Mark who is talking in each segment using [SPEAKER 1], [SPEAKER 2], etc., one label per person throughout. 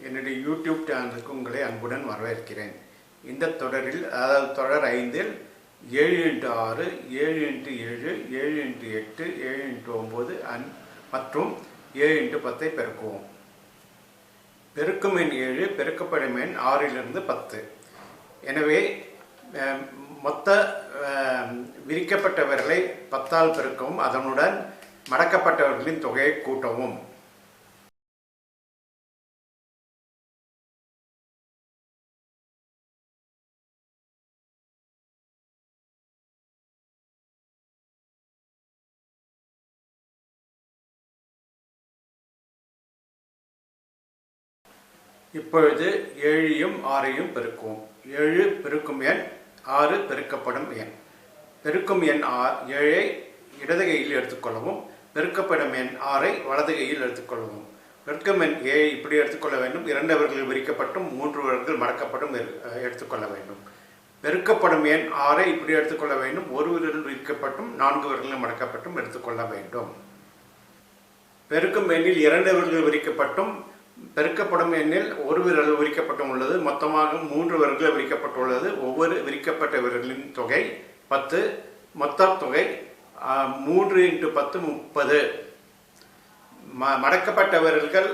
[SPEAKER 1] என்னுடைய யூடியூப் சேனலுக்கு உங்களை அன்புடன் வரவேற்கிறேன். இந்த தொடரில், அதாவது தொடர் 5இல் 7x6, 7x7, 7x8, 7x9 மற்றும் 7x10 பெருக்குவோம். பெருக்கும் எண் 7 பெருக்கப்படும் எண் 6 10. எனவே மொத்த விரிக்கப்பட்டவர்களை 10ஆல் பெருக்கவும், அதனுடன் மடக்கப்பட்டவர்களின் தொகையை கூட்டவும். இப்பொழுது 7ஐயும் 6ஐயும் பெருக்குவோம். 7 பெருக்கும் எண் 6 பெருக்கப்படும் எண். பெருக்கும் எண் 7ஐ இடது கையில் எடுத்துக்கொள்ளவும், பெருக்கப்படும் எண் 6ஐ வலது கையில் எடுத்துக்கொள்ளவும். பெருக்கும் எண் 7 இப்படி எடுத்துக்கொள்ள வேண்டும். 2 விரல்கள் விரிக்கப்பட்டும் 3 விரல்கள் மடக்கப்பட்டும் எடுத்துக்கொள்ள வேண்டும். பெருக்கப்படும் எண் 6ஐ இப்படி எடுத்துக்கொள்ள வேண்டும். 1 விரல் விரிக்கப்பட்டும் 4 விரல்கள் மடக்கப்பட்டும் எடுத்துக்கொள்ள வேண்டும். பெருக்கும் எண்ணில் 2 விரல்கள் விரிக்கப்பட்டும் பெருக்கப்படும் எண்ணில் 1 விரல் விரிக்கப்பட்டும் உள்ளது. மொத்தமாக 3 விரல்கள் விரிக்கப்பட்டுள்ளது. ஒவ்வொரு விரிக்கப்பட்ட விரலின் தொகை 10. மொத்த தொகை 3 × 10 30. மடக்கப்பட்ட விரல்கள்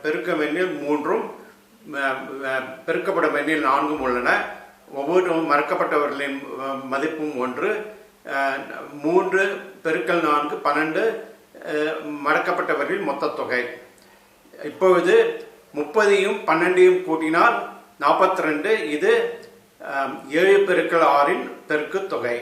[SPEAKER 1] பெருக்கும் எண்ணில் 3ம் பெருக்கப்படும் எண்ணில் 4ம் உள்ளன. ஒவ்வொரு மடக்கப்பட்டவர்களின் மதிப்பும் 1. 3 பெருக்கல் 4 12 மடக்கப்பட்டவர்களின் மொத்த தொகை. இப்பொழுது 30ஐயும் 12ஐயும் கூட்டினால் 42. இது 7 பெருக்கல் 6இன் பெருக்கு தொகை.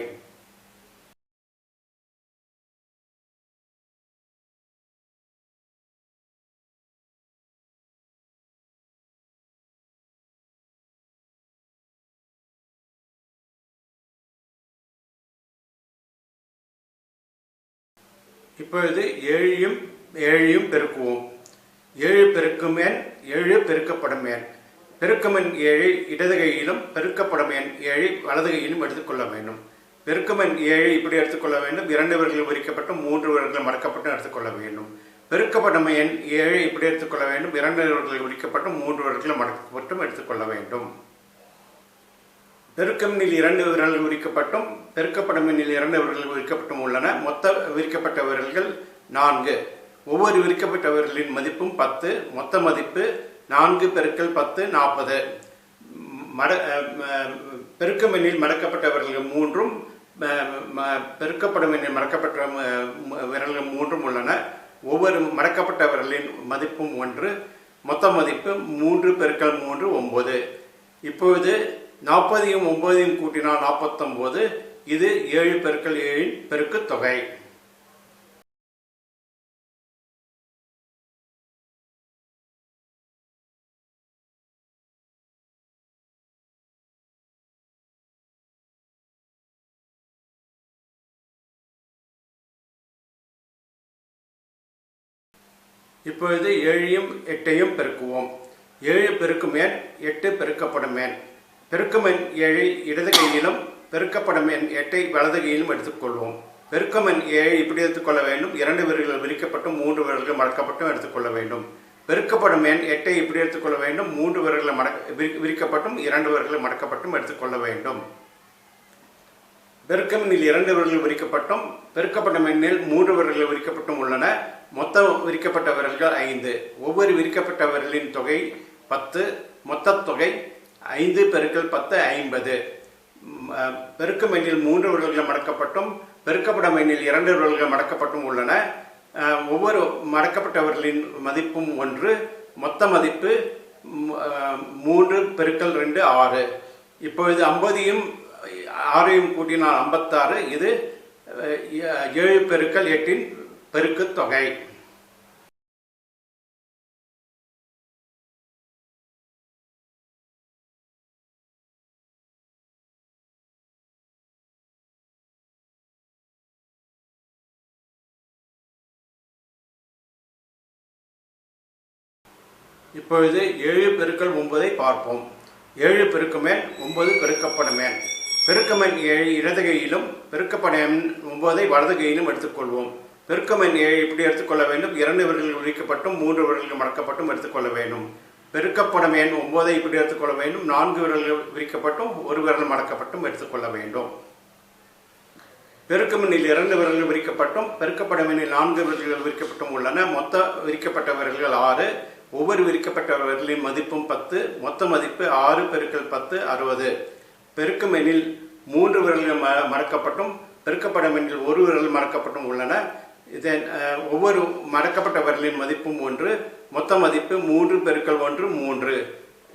[SPEAKER 1] இப்பொழுது 7ஐயும் பெருக்குவோம். 7 பெருக்கும் எண் 7 பெருக்கப்படும் எண். பெருக்கும் எண் 7 இடது கையிலும் பெருக்கப்படும் எண் 7 வலது கையிலும் எடுத்துக்கொள்ள வேண்டும். பெருக்கும் எண் 7 இப்படி எடுத்துக்கொள்ள வேண்டும். 2 விரல்கள் விரிக்கப்பட்டும் 3 விரல்கள் மடக்கப்பட்டும் எடுத்துக்கொள்ள வேண்டும். பெருக்கப்படும் எண் 7 இப்படி எடுத்துக்கொள்ள வேண்டும். 2 விரல்கள் விரிக்கப்பட்டும் 3 விரல்கள் மடக்கப்பட்டும் எடுத்துக்கொள்ள வேண்டும். பெருக்கும் எண்ணில் 2 விரல்கள் விரிக்கப்பட்டும் பெருக்கப்படும் எண்ணில் 2 விரல்கள் விரிக்கப்பட்டும் உள்ளன. மொத்த விரிக்கப்பட்ட விரல்கள் 4. ஒவ்வொரு விரிக்கப்பட்டவர்களின் மதிப்பும் 10. மொத்த மதிப்பு 4 பெருக்கல் 10 40. பெருக்கும் எண்ணில் மடக்கப்பட்டவர்கள் 3ம் பெருக்கப்படும் எண்ணில் மடக்கப்பட்ட விரல்கள் 3ம் உள்ளன. ஒவ்வொரு மடக்கப்பட்டவர்களின் மதிப்பும் 1. மொத்த மதிப்பு 3 பெருக்கல் 3 9. இப்பொழுது 40ஐயும் 9ஐயும் கூட்டினால் 49. இது 7 பெருக்கல் 7இன் பெருக்கு தொகை. இப்பொழுது 7ஐயும் 8ஐயும் பெருக்குவோம். 7 பெருக்கும் எண் 8 பெருக்கப்படும் எண். பெருக்கும் எண் 7ஐ இடது கையிலும் பெருக்கப்படும் எண் 8ஐ வலது கையிலும் எடுத்துக்கொள்வோம். பெருக்கும் எண் 7 இப்படி எடுத்துக்கொள்ள வேண்டும். 2 விரல்கள் விரிக்கப்பட்டும் 3 விரல்கள் மடக்கப்பட்டும் எடுத்துக்கொள்ள வேண்டும். பெருக்கப்படும் எண் 8ஐ இப்படி எடுத்துக்கொள்ள வேண்டும். 3 விரல்கள் விரிக்கப்பட்டும் 2 விரல்கள் மடக்கப்பட்டும் எடுத்துக்கொள்ள வேண்டும். பெருக்கும் எண்ணில் 2 விரல்கள் விரிக்கப்பட்டும் பெருக்கப்படும் எண்ணில் 3 விரல்கள் விரிக்கப்பட்டும் உள்ளன. மொத்த விரிக்கப்பட்ட விரல்கள் 5. ஒவ்வொரு விரிக்கப்பட்ட விரலின் தொகை 10. மொத்த தொகை 5 பெருக்கல் 10 50. பெருக்கும் எண்ணில் 3 விரல்கள் மடக்கப்பட்டும் பெருக்கப்படும் எண்ணில் 2 விரல்கள் மடக்கப்பட்டும் உள்ளன. ஒவ்வொரு மடக்கப்பட்டவர்களின் மதிப்பும் 1. மொத்த மதிப்பு 3 பெருக்கல் 2 6. இப்பொழுது 50ஐயும் 6ஐயும் கூட்டினால் 56. இது 7 பெருக்கல் 8இன் பெருக்கு தொகை. இப்பொழுது 7 பெருக்கல் 9ஐ பார்ப்போம். 7 பெருக்கும் எண் 9 பெருக்கப்படும் எண். பெருக்கும் எண் 7 இடது கையிலும் பெருக்கப்படும் எண் 9ஐ வலது கையிலும் எடுத்துக்கொள்வோம். பெருக்கம் எண் 7 இப்படி எடுத்துக்கொள்ள வேண்டும். 2 விரல்கள் விரிக்கப்பட்டும் 3 விரல்கள் மடக்கப்பட்டும் எடுத்துக்கொள்ள வேண்டும். பெருக்கப்படும் எண் 9 இப்படி எடுத்துக்கொள்ள வேண்டும். 4 விரல்கள் விரிக்கப்பட்டும் 1 விரல் மடக்கப்பட்டும் எடுத்துக்கொள்ள வேண்டும். பெருக்கும் எண்ணில் 2 விரல்கள் விரிக்கப்பட்டும் பெருக்கப்படும் எண்ணில் 4 விரல்கள் விரிக்கப்பட்டும் உள்ளன. மொத்த விரிக்கப்பட்ட விரல்கள் 6. ஒவ்வொரு விரிக்கப்பட்ட விரலின் மதிப்பும் 10. மொத்த மதிப்பு 6 × 10 60. பெருக்கும் எண்ணில் 3 விரல்கள் மடக்கப்பட்டும் பெருக்கப்படும் எண்ணில் 1 விரல் மடக்கப்பட்டும் உள்ளன. இதன் ஒவ்வொரு மடக்கப்பட்ட விரலின் மதிப்பும் 1. மொத்த மதிப்பு 3 × 1 3.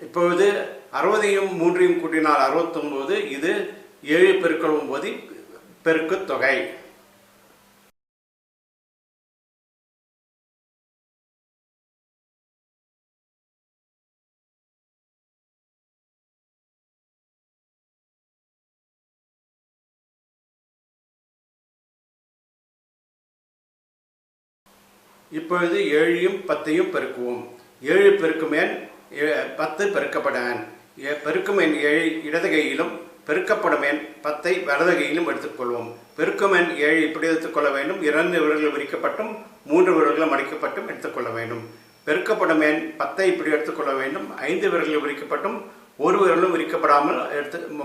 [SPEAKER 1] இப்பொழுது 60ஐயும் 3ஐயும் கூட்டினால் 69. இது 7 × 9 பெருக்கு தொகை. இப்பொழுது 7ஐயும் 10ஐயும் பெருக்குவோம். 7 பெருக்கும் எண் 10 பெருக்கப்பட எண். பெருக்கும் எண் 7 இடது கையிலும் பெருக்கப்படும் எண் 10ஐ வலது கையிலும் எடுத்துக்கொள்வோம். பெருக்கும் எண் 7 இப்படி எடுத்துக்கொள்ள வேண்டும். 2 விரல்கள் விரிக்கப்பட்டும் 3 விரல்கள் மடிக்கப்பட்டும் எடுத்துக்கொள்ள வேண்டும். பெருக்கப்படும் எண் 10ஐ இப்படி எடுத்துக்கொள்ள வேண்டும். 5 விரல்கள் விரிக்கப்பட்டும் 1 விரலும் விரிக்கப்படாமல்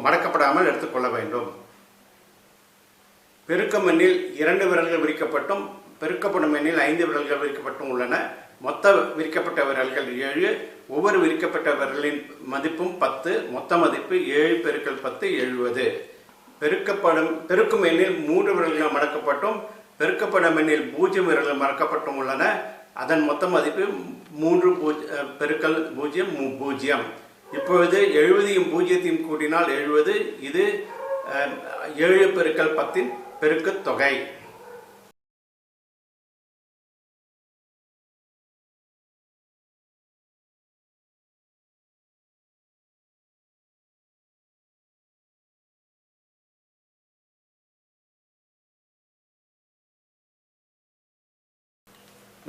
[SPEAKER 1] மடக்கப்படாமல் எடுத்துக்கொள்ள வேண்டும். பெருக்கும் எண்ணில் 2 விரல்கள் விரிக்கப்பட்டும் பெருக்கப்படும் எண்ணில் 5 விரல்கள் விரிக்கப்பட்டும் உள்ளன. மொத்த விரிக்கப்பட்ட விரல்கள் 7. ஒவ்வொரு விரிக்கப்பட்ட விரலின் மதிப்பும் 10. மொத்த மதிப்பு 7 × 10 70. பெருக்கும் எண்ணில் 3 விரல்கள் மடக்கப்பட்டும் பெருக்கப்படும் எண்ணில் 0 விரல்கள் மடக்கப்பட்டும் உள்ளன. அதன் மொத்த மதிப்பு 3 × 0 0. இப்பொழுது 70ஐயும் 0ஐயும் கூட்டினால் 70. இது 7 × 10 பெருக்கு தொகை.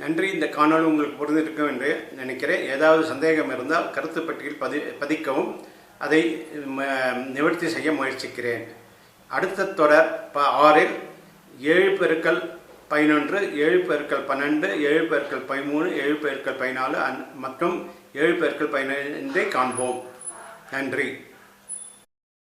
[SPEAKER 1] நன்றி. இந்த காணொளி உங்களுக்கு பொருந்திருக்கும் என்று நினைக்கிறேன். ஏதாவது சந்தேகம் இருந்தால் கருத்து பெட்டியில் பதிக்கவும். அதை நிவர்த்தி செய்ய முயற்சிக்கிறேன். அடுத்த தொடர் 6இல் 7 × 11 7 × 12 7 × 13 7 × 14 மற்றும் 7 × 15 காண்போம். நன்றி.